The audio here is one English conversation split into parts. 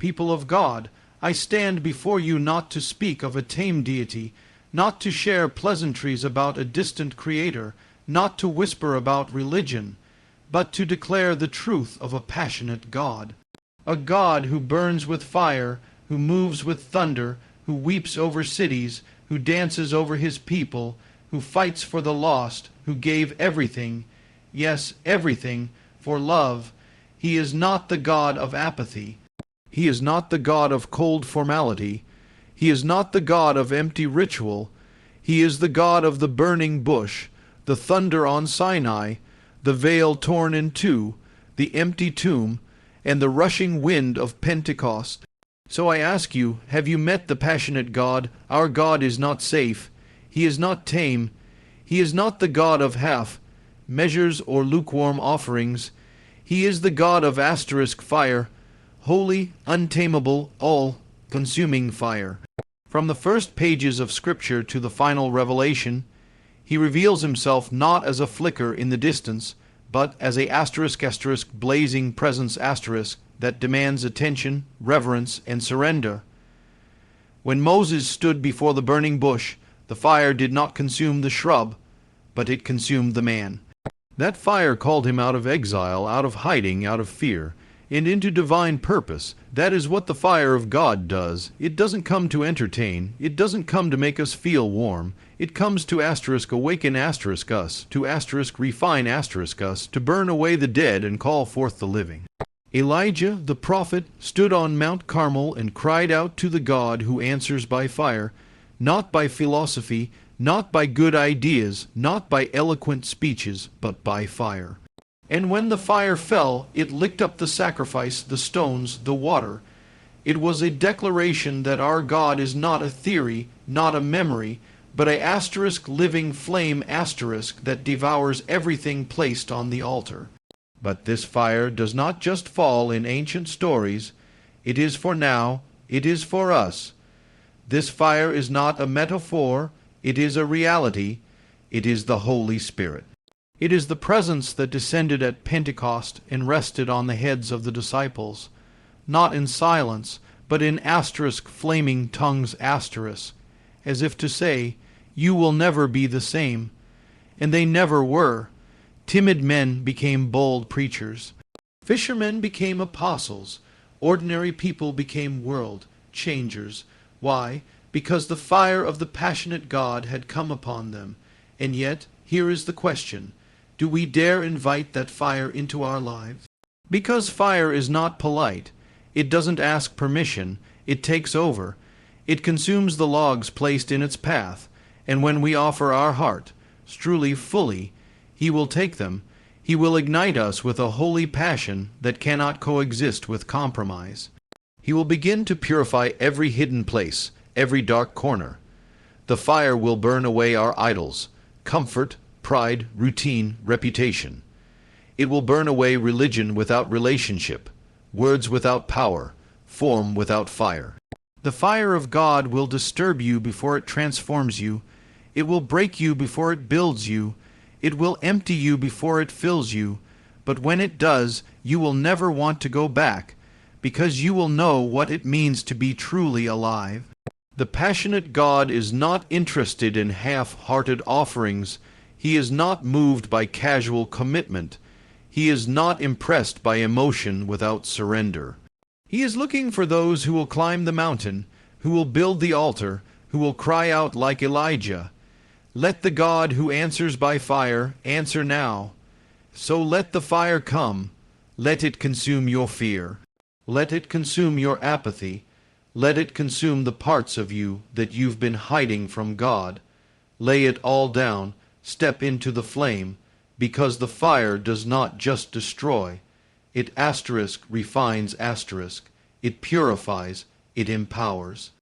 People of God, I stand before you not to speak of a tame deity, not to share pleasantries about a distant creator, not to whisper about religion, but to declare the truth of a passionate God. A God who burns with fire, who moves with thunder, who weeps over cities, who dances over his people, who fights for the lost, who gave everything, yes, everything, for love. He is not the God of apathy. He is not the God of cold formality. He is not the God of empty ritual. He is the God of the burning bush, the thunder on Sinai, the veil torn in two, the empty tomb, and the rushing wind of Pentecost. So I ask you, have you met the passionate God? Our God is not safe. He is not tame. He is not the God of half measures or lukewarm offerings. He is the God of asterisk fire, holy, untamable, all-consuming fire. From the first pages of Scripture to the final revelation, he reveals himself not as a flicker in the distance, but as a *** blazing presence * that demands attention, reverence, and surrender. When Moses stood before the burning bush, the fire did not consume the shrub, but it consumed the man. That fire called him out of exile, out of hiding, out of fear, and into divine purpose. That is what the fire of God does. It doesn't come to entertain. It doesn't come to make us feel warm. It comes to *awaken us, to refine us, to burn away the dead and call forth the living. Elijah, the prophet, stood on Mount Carmel and cried out to the God who answers by fire, not by philosophy, not by good ideas, not by eloquent speeches, but by fire. And when the fire fell, it licked up the sacrifice, the stones, the water. It was a declaration that our God is not a theory, not a memory, but a living flame that devours everything placed on the altar. But this fire does not just fall in ancient stories. It is for now. It is for us. This fire is not a metaphor. It is a reality. It is the Holy Spirit. It is the presence that descended at Pentecost and rested on the heads of the disciples, not in silence, but in flaming tongues as if to say, you will never be the same. And they never were. Timid men became bold preachers. Fishermen became apostles. Ordinary people became world changers. Why? Because the fire of the passionate God had come upon them. And yet, here is the question. Do we dare invite that fire into our lives? Because fire is not polite. It doesn't ask permission. It takes over. It consumes the logs placed in its path. And when we offer our heart, truly, fully, He will take them. He will ignite us with a holy passion that cannot coexist with compromise. He will begin to purify every hidden place, every dark corner. The fire will burn away our idols, comfort, pride, routine, reputation. It will burn away religion without relationship, words without power, form without fire. The fire of God will disturb you before it transforms you. It will break you before it builds you. It will empty you before it fills you. But when it does, you will never want to go back, because you will know what it means to be truly alive. The passionate God is not interested in half-hearted offerings. He is not moved by casual commitment. He is not impressed by emotion without surrender. He is looking for those who will climb the mountain, who will build the altar, who will cry out like Elijah, "Let the God who answers by fire answer now." So let the fire come. Let it consume your fear. Let it consume your apathy. Let it consume the parts of you that you've been hiding from God. Lay it all down. Step into the flame, because the fire does not just destroy. It refines It purifies. It empowers.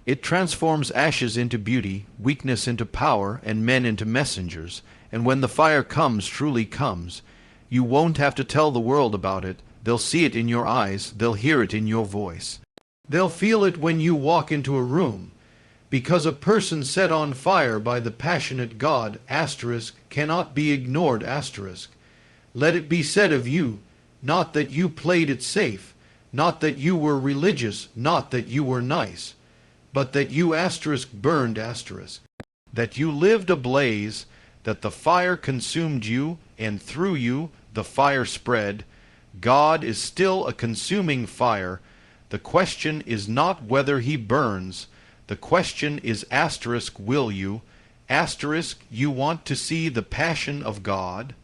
It transforms ashes into beauty, weakness into power, and men into messengers. And when the fire comes, truly comes, you won't have to tell the world about it. They'll see it in your eyes. They'll hear it in your voice. They'll feel it when you walk into a room. Because a person set on fire by the passionate God, cannot be ignored, Let it be said of you, not that you played it safe, not that you were religious, not that you were nice, but that you burned that you lived ablaze, that the fire consumed you, and through you the fire spread. God is still a consuming fire. The question is not whether he burns. The question is will you? You want to see the passion of God?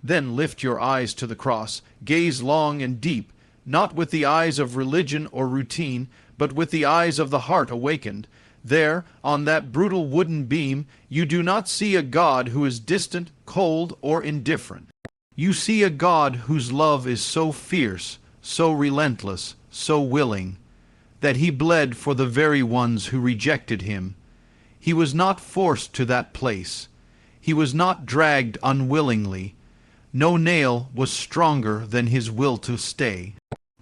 Then lift your eyes to the cross, gaze long and deep, not with the eyes of religion or routine, but with the eyes of the heart awakened. There, on that brutal wooden beam, you do not see a God who is distant, cold, or indifferent. You see a God whose love is so fierce, so relentless, so willing, that he bled for the very ones who rejected him. He was not forced to that place. He was not dragged unwillingly. No nail was stronger than his will to stay.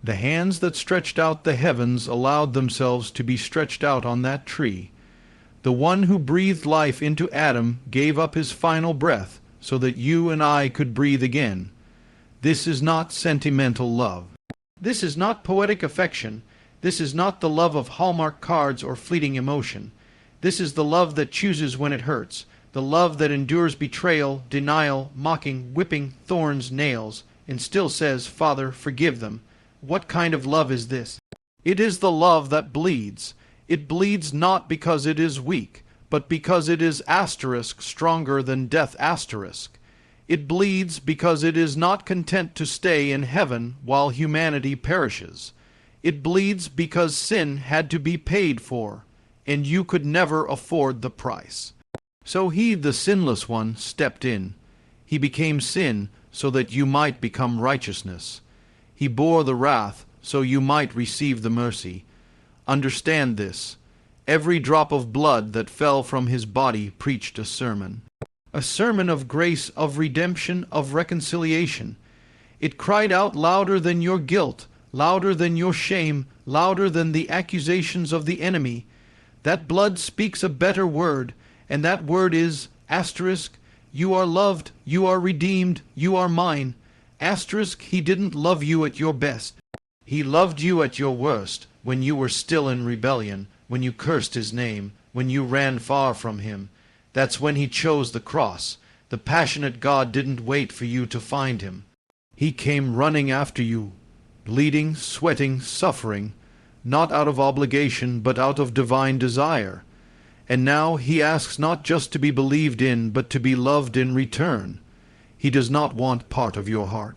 The hands that stretched out the heavens allowed themselves to be stretched out on that tree. The one who breathed life into Adam gave up his final breath so that you and I could breathe again. This is not sentimental love. This is not poetic affection. This is not the love of Hallmark cards or fleeting emotion. This is the love that chooses when it hurts, the love that endures betrayal, denial, mocking, whipping, thorns, nails, and still says, "Father, forgive them." What kind of love is this? It is the love that bleeds. It bleeds not because it is weak, but because it is stronger than death It bleeds because it is not content to stay in heaven while humanity perishes. It bleeds because sin had to be paid for, and you could never afford the price. So he, the sinless one, stepped in. He became sin so that you might become righteousness. He bore the wrath so you might receive the mercy. Understand this. Every drop of blood that fell from his body preached a sermon of grace, of redemption, of reconciliation. It cried out louder than your guilt, louder than your shame, louder than the accusations of the enemy. That blood speaks a better word, and that word is you are loved, you are redeemed, you are mine. He didn't love you at your best. He loved you at your worst, when you were still in rebellion, when you cursed his name, when you ran far from him. That's when he chose the cross. The passionate God didn't wait for you to find him. He came running after you, bleeding, sweating, suffering, not out of obligation, but out of divine desire. And now he asks not just to be believed in, but to be loved in return. He does not want part of your heart.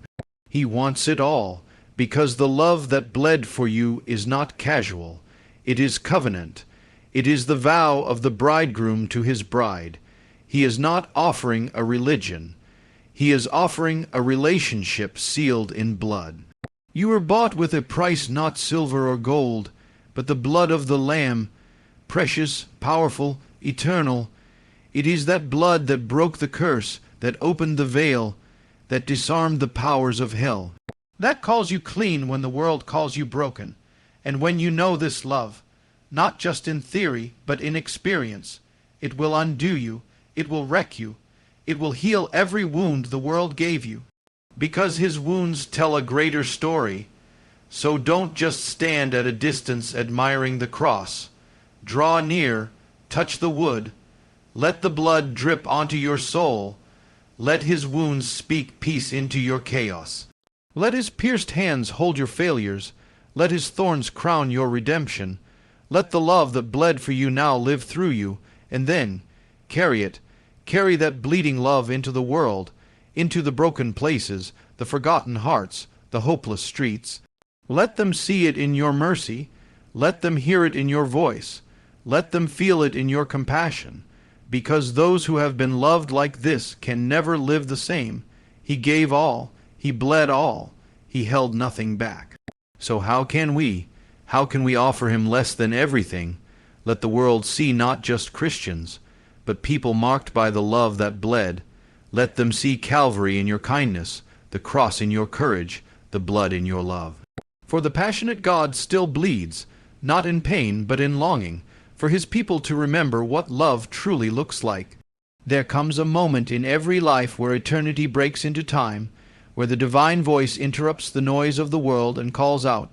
He wants it all, because the love that bled for you is not casual. It is covenant. It is the vow of the bridegroom to his bride. He is not offering a religion. He is offering a relationship sealed in blood. You were bought with a price not silver or gold, but the blood of the Lamb, precious, powerful, eternal. It is that blood that broke the curse, that opened the veil, that disarmed the powers of hell. That calls you clean when the world calls you broken, and when you know this love, not just in theory, but in experience. It will undo you, it will wreck you, it will heal every wound the world gave you, because his wounds tell a greater story. So don't just stand at a distance admiring the cross. Draw near, touch the wood, let the blood drip onto your soul. Let his wounds speak peace into your chaos. Let his pierced hands hold your failures. Let his thorns crown your redemption. Let the love that bled for you now live through you, and then carry it. Carry that bleeding love into the world, into the broken places, the forgotten hearts, the hopeless streets. Let them see it in your mercy. Let them hear it in your voice. Let them feel it in your compassion. Because those who have been loved like this can never live the same. He gave all. He bled all. He held nothing back. So how can we offer him less than everything? Let the world see not just Christians, but people marked by the love that bled. Let them see Calvary in your kindness, the cross in your courage, the blood in your love. For the passionate God still bleeds, not in pain, but in longing, for his people to remember what love truly looks like. There comes a moment in every life where eternity breaks into time, where the divine voice interrupts the noise of the world and calls out,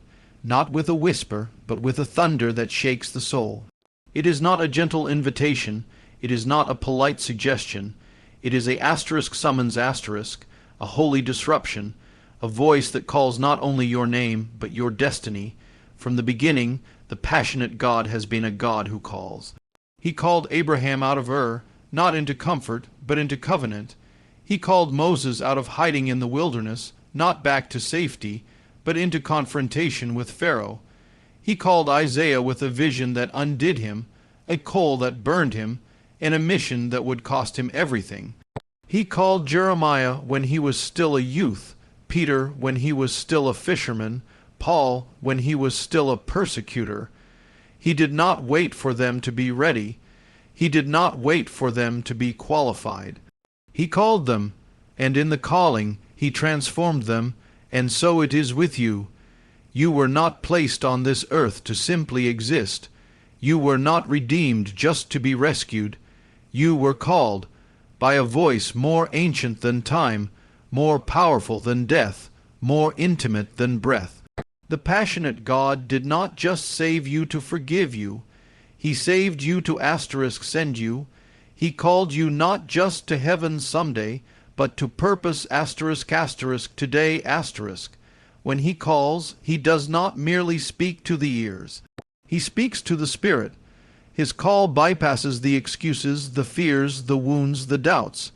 not with a whisper, but with a thunder that shakes the soul. It is not a gentle invitation, it is not a polite suggestion, it is a asterisk summons asterisk, a holy disruption, a voice that calls not only your name, but your destiny. From the beginning, the passionate God has been a God who calls. He called Abraham out of Ur, not into comfort, but into covenant. He called Moses out of hiding in the wilderness, not back to safety, but into confrontation with Pharaoh. He called Isaiah with a vision that undid him, a coal that burned him, and a mission that would cost him everything. He called Jeremiah when he was still a youth, Peter when he was still a fisherman, Paul when he was still a persecutor. He did not wait for them to be ready. He did not wait for them to be qualified. He called them, and in the calling he transformed them, and so it is with you. You were not placed on this earth to simply exist. You were not redeemed just to be rescued. You were called by a voice more ancient than time, more powerful than death, more intimate than breath. The passionate God did not just save you to forgive you. He saved you to send you. He called you not just to heaven someday, but to purpose today . When he calls, he does not merely speak to the ears. He speaks to the spirit. His call bypasses the excuses, the fears, the wounds, the doubts,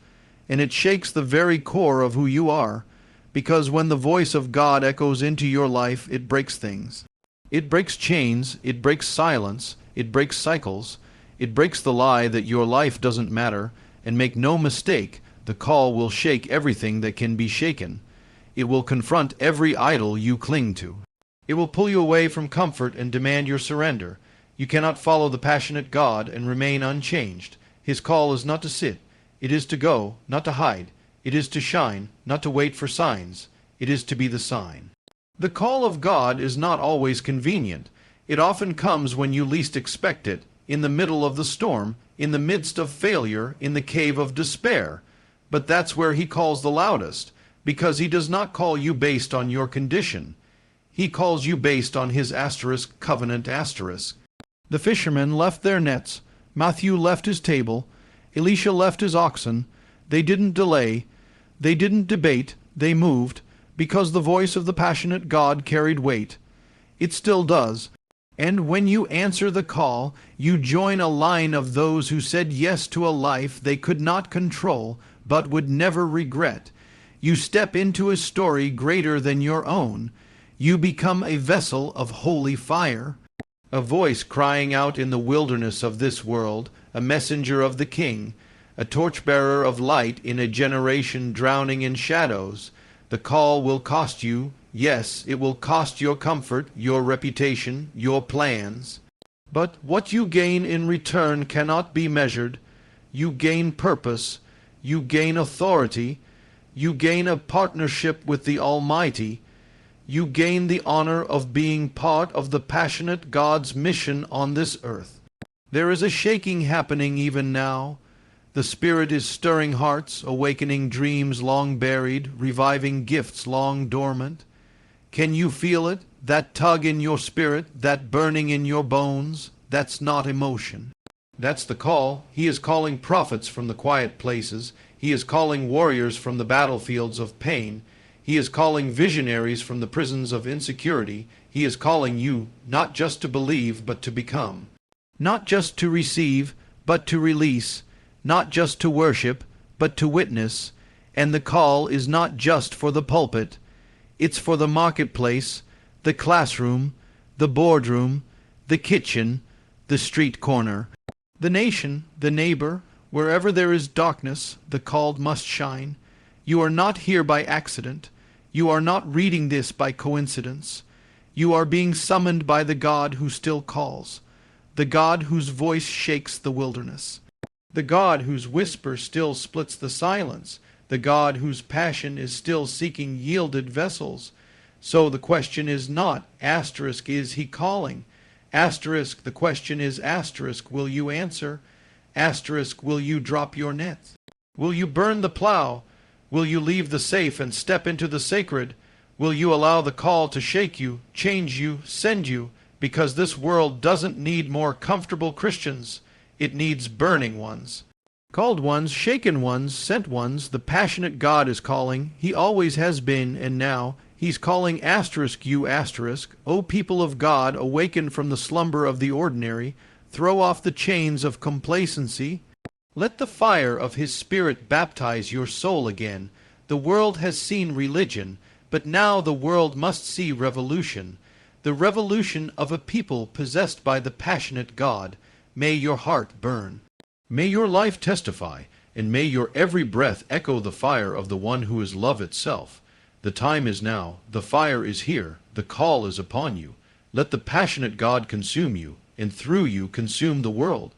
and it shakes the very core of who you are, because when the voice of God echoes into your life, it breaks things. It breaks chains, it breaks silence, it breaks cycles, it breaks the lie that your life doesn't matter, and make no mistake, the call will shake everything that can be shaken. It will confront every idol you cling to. It will pull you away from comfort and demand your surrender. You cannot follow the passionate God and remain unchanged. His call is not to sit. It is to go, not to hide. It is to shine, not to wait for signs. It is to be the sign. The call of God is not always convenient. It often comes when you least expect it, in the middle of the storm, in the midst of failure, in the cave of despair. But that's where he calls the loudest, because he does not call you based on your condition. He calls you based on his covenant . The fishermen left their nets, Matthew left his table, Elisha left his oxen. They didn't delay, they didn't debate, they moved, because the voice of the passionate God carried weight. It still does. And when you answer the call, you join a line of those who said yes to a life they could not control, but would never regret. You step into a story greater than your own. You become a vessel of holy fire. A voice crying out in the wilderness of this world, a messenger of the King, a torchbearer of light in a generation drowning in shadows. The call will cost you, yes, it will cost your comfort, your reputation, your plans. But what you gain in return cannot be measured. You gain purpose, you gain authority, you gain a partnership with the Almighty. You gain the honor of being part of the passionate God's mission on this earth. There is a shaking happening even now. The Spirit is stirring hearts, awakening dreams long buried, reviving gifts long dormant. Can you feel it? That tug in your spirit, that burning in your bones? That's not emotion. That's the call. He is calling prophets from the quiet places. He is calling warriors from the battlefields of pain. He is calling visionaries from the prisons of insecurity. He is calling you not just to believe, but to become. Not just to receive, but to release. Not just to worship, but to witness. And the call is not just for the pulpit. It's for the marketplace, the classroom, the boardroom, the kitchen, the street corner. The nation, the neighbor, wherever there is darkness, the called must shine. You are not here by accident. You are not reading this by coincidence. You are being summoned by the God who still calls, the God whose voice shakes the wilderness, the God whose whisper still splits the silence, the God whose passion is still seeking yielded vessels. So the question is not, is he calling? The question is, will you answer? Will you drop your nets? Will you burn the plow? Will you leave the safe and step into the sacred? Will you allow the call to shake you, change you, send you, because this world doesn't need more comfortable Christians. It needs burning ones. Called ones, shaken ones, sent ones, the passionate God is calling. He always has been, and now He's calling you asterisk. O people of God, awaken from the slumber of the ordinary. Throw off the chains of complacency. Let the fire of His Spirit baptize your soul again. The world has seen religion, but now the world must see revolution. The revolution of a people possessed by the passionate God. May your heart burn. May your life testify, and may your every breath echo the fire of the one who is love itself. The time is now, the fire is here, the call is upon you. Let the passionate God consume you, and through you consume the world.